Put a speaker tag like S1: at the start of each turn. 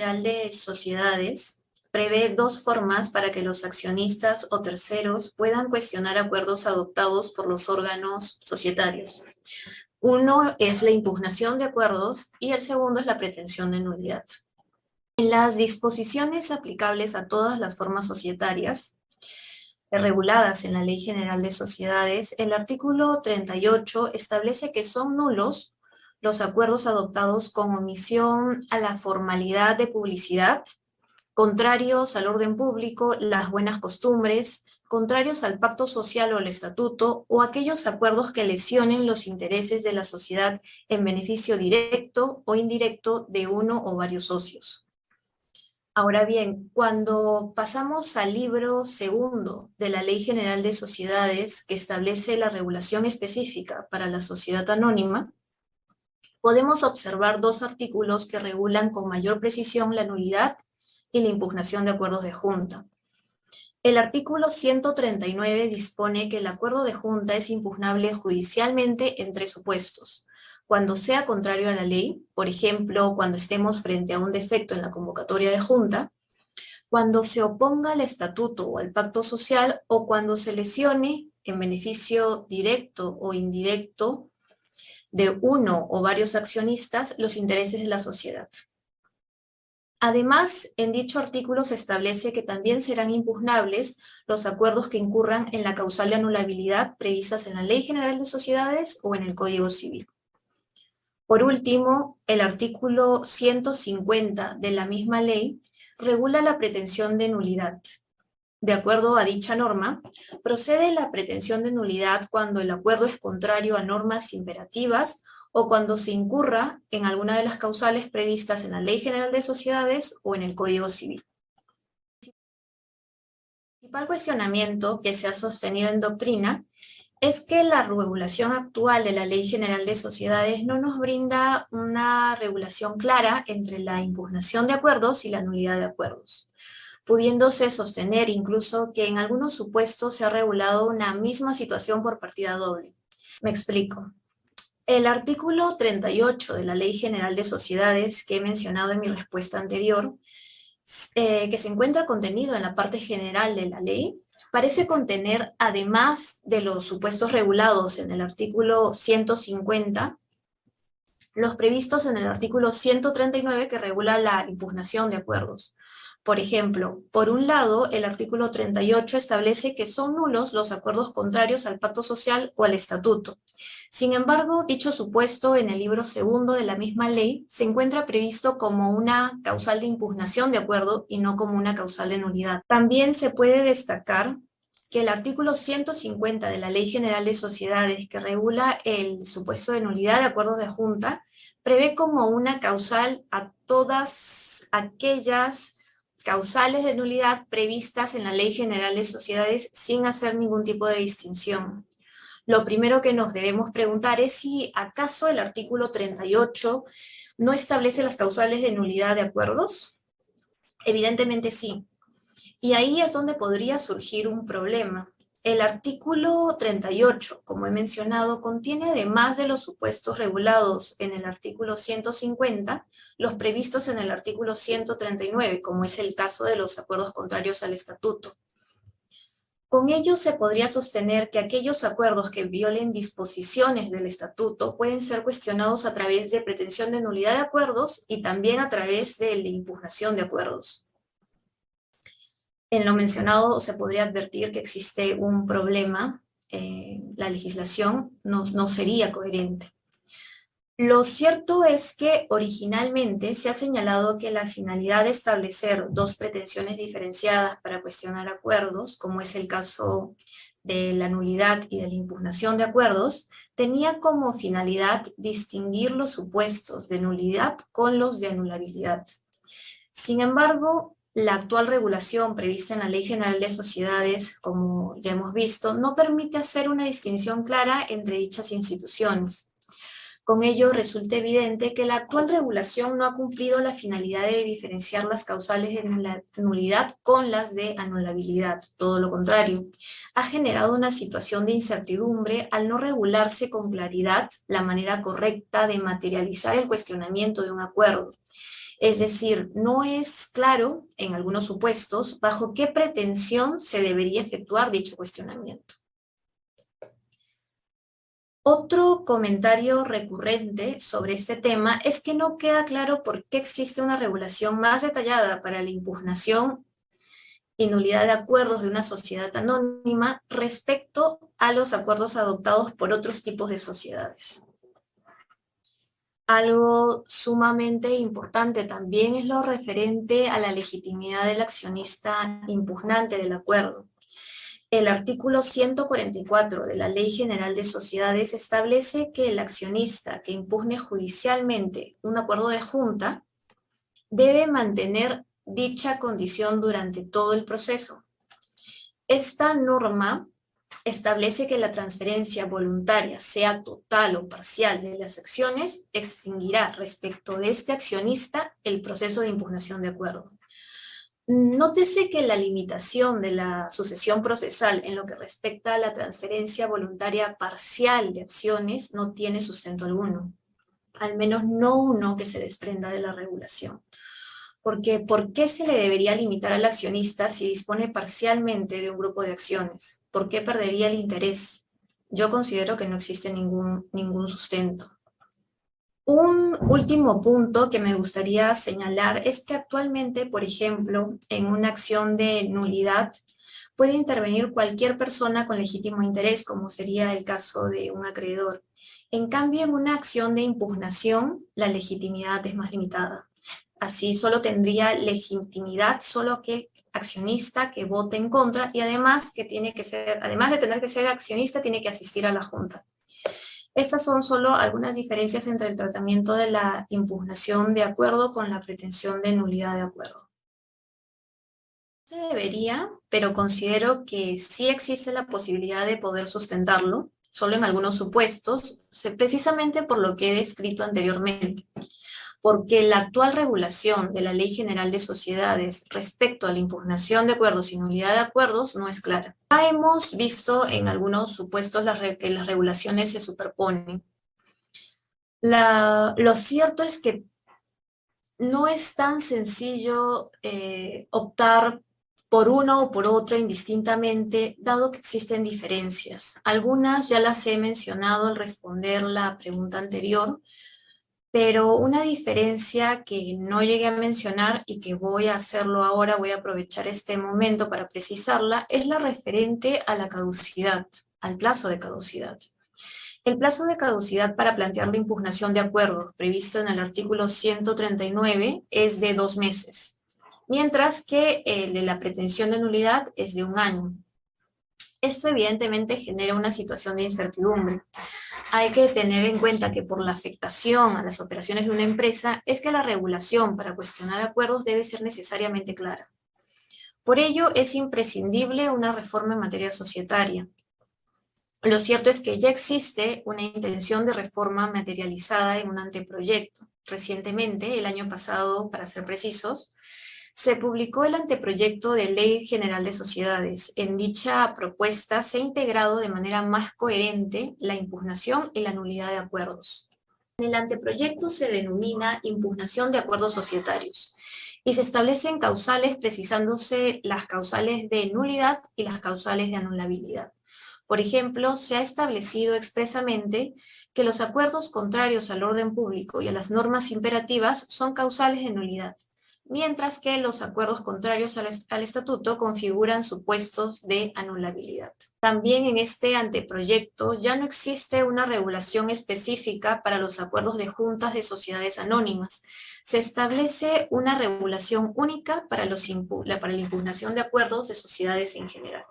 S1: General de Sociedades prevé dos formas para que los accionistas o terceros puedan cuestionar acuerdos adoptados por los órganos societarios. Uno es la impugnación de acuerdos y el segundo es la pretensión de nulidad. En las disposiciones aplicables a todas las formas societarias reguladas en la Ley General de Sociedades, el artículo 38 establece que son nulos los acuerdos adoptados con omisión a la formalidad de publicidad, contrarios al orden público, las buenas costumbres, contrarios al pacto social o al estatuto, o aquellos acuerdos que lesionen los intereses de la sociedad en beneficio directo o indirecto de uno o varios socios. Ahora bien, cuando pasamos al libro segundo de la Ley General de Sociedades, que establece la regulación específica para la sociedad anónima, podemos observar dos artículos que regulan con mayor precisión la nulidad y la impugnación de acuerdos de junta. El artículo 139 dispone que el acuerdo de junta es impugnable judicialmente en tres supuestos: cuando sea contrario a la ley, por ejemplo, cuando estemos frente a un defecto en la convocatoria de junta, cuando se oponga al estatuto o al pacto social, o cuando se lesione en beneficio directo o indirecto de uno o varios accionistas los intereses de la sociedad. Además, en dicho artículo se establece que también serán impugnables los acuerdos que incurran en la causal de anulabilidad previstas en la Ley General de Sociedades o en el Código Civil. Por último, el artículo 150 de la misma ley regula la pretensión de nulidad. De acuerdo a dicha norma, procede la pretensión de nulidad cuando el acuerdo es contrario a normas imperativas o cuando se incurra en alguna de las causales previstas en la Ley General de Sociedades o en el Código Civil. El principal cuestionamiento que se ha sostenido en doctrina es que la regulación actual de la Ley General de Sociedades no nos brinda una regulación clara entre la impugnación de acuerdos y la nulidad de acuerdos, pudiéndose sostener incluso que en algunos supuestos se ha regulado una misma situación por partida doble. Me explico. El artículo 38 de la Ley General de Sociedades, que he mencionado en mi respuesta anterior, que se encuentra contenido en la parte general de la ley, parece contener, además de los supuestos regulados en el artículo 150, los previstos en el artículo 139 que regula la impugnación de acuerdos. Por ejemplo, por un lado, el artículo 38 establece que son nulos los acuerdos contrarios al pacto social o al estatuto. Sin embargo, dicho supuesto en el libro segundo de la misma ley se encuentra previsto como una causal de impugnación de acuerdo y no como una causal de nulidad. También se puede destacar que el artículo 150 de la Ley General de Sociedades, que regula el supuesto de nulidad de acuerdos de junta, prevé como una causal a todas aquellas causales de nulidad previstas en la Ley General de Sociedades sin hacer ningún tipo de distinción. Lo primero que nos debemos preguntar es si acaso el artículo 38 no establece las causales de nulidad de acuerdos. Evidentemente sí. Y ahí es donde podría surgir un problema. El artículo 38, como he mencionado, contiene, además de los supuestos regulados en el artículo 150, los previstos en el artículo 139, como es el caso de los acuerdos contrarios al estatuto. Con ello se podría sostener que aquellos acuerdos que violen disposiciones del estatuto pueden ser cuestionados a través de pretensión de nulidad de acuerdos y también a través de la impugnación de acuerdos. En lo mencionado se podría advertir que existe un problema, la legislación no sería coherente. Lo cierto es que originalmente se ha señalado que la finalidad de establecer dos pretensiones diferenciadas para cuestionar acuerdos, como es el caso de la nulidad y de la impugnación de acuerdos, tenía como finalidad distinguir los supuestos de nulidad con los de anulabilidad. Sin embargo, la actual regulación prevista en la Ley General de Sociedades, como ya hemos visto, no permite hacer una distinción clara entre dichas instituciones. Con ello resulta evidente que la actual regulación no ha cumplido la finalidad de diferenciar las causales de nulidad con las de anulabilidad. Todo lo contrario, ha generado una situación de incertidumbre al no regularse con claridad la manera correcta de materializar el cuestionamiento de un acuerdo. Es decir, no es claro, en algunos supuestos, bajo qué pretensión se debería efectuar dicho cuestionamiento. Otro comentario recurrente sobre este tema es que no queda claro por qué existe una regulación más detallada para la impugnación y nulidad de acuerdos de una sociedad anónima respecto a los acuerdos adoptados por otros tipos de sociedades. Algo sumamente importante también es lo referente a la legitimidad del accionista impugnante del acuerdo. El artículo 144 de la Ley General de Sociedades establece que el accionista que impugne judicialmente un acuerdo de junta debe mantener dicha condición durante todo el proceso. Esta norma establece que la transferencia voluntaria, sea total o parcial de las acciones, extinguirá respecto de este accionista el proceso de impugnación de acuerdo. Nótese que la limitación de la sucesión procesal en lo que respecta a la transferencia voluntaria parcial de acciones no tiene sustento alguno, al menos no uno que se desprenda de la regulación. Porque ¿por qué se le debería limitar al accionista si dispone parcialmente de un grupo de acciones? ¿Por qué perdería el interés? Yo considero que no existe ningún sustento. Un último punto que me gustaría señalar es que actualmente, por ejemplo, en una acción de nulidad, puede intervenir cualquier persona con legítimo interés, como sería el caso de un acreedor. En cambio, en una acción de impugnación, la legitimidad es más limitada. Así solo tendría legitimidad solo aquel accionista que vote en contra y además de tener que ser accionista, tiene que asistir a la junta. Estas son solo algunas diferencias entre el tratamiento de la impugnación de acuerdo con la pretensión de nulidad de acuerdo. Se debería, pero considero que sí existe la posibilidad de poder sustentarlo, solo en algunos supuestos, precisamente por lo que he descrito anteriormente. Porque la actual regulación de la Ley General de Sociedades respecto a la impugnación de acuerdos y nulidad de acuerdos no es clara. Ya hemos visto en algunos supuestos que las regulaciones se superponen. Lo cierto es que no es tan sencillo optar por uno o por otro indistintamente, dado que existen diferencias. Algunas ya las he mencionado al responder la pregunta anterior, pero una diferencia que no llegué a mencionar y que voy a hacerlo ahora, voy a aprovechar este momento para precisarla, es la referente a la caducidad, al plazo de caducidad. El plazo de caducidad para plantear la impugnación de acuerdo, previsto en el artículo 139, es de 2 meses, mientras que el de la pretensión de nulidad es de 1 año. Esto evidentemente genera una situación de incertidumbre. Hay que tener en cuenta que por la afectación a las operaciones de una empresa es que la regulación para cuestionar acuerdos debe ser necesariamente clara. Por ello es imprescindible una reforma en materia societaria. Lo cierto es que ya existe una intención de reforma materializada en un anteproyecto. Recientemente, el año pasado, para ser precisos, se publicó el anteproyecto de Ley General de Sociedades. En dicha propuesta se ha integrado de manera más coherente la impugnación y la nulidad de acuerdos. En el anteproyecto se denomina impugnación de acuerdos societarios y se establecen causales precisándose las causales de nulidad y las causales de anulabilidad. Por ejemplo, se ha establecido expresamente que los acuerdos contrarios al orden público y a las normas imperativas son causales de nulidad, mientras que los acuerdos contrarios al estatuto configuran supuestos de anulabilidad. También en este anteproyecto ya no existe una regulación específica para los acuerdos de juntas de sociedades anónimas. Se establece una regulación única para la impugnación de acuerdos de sociedades en general.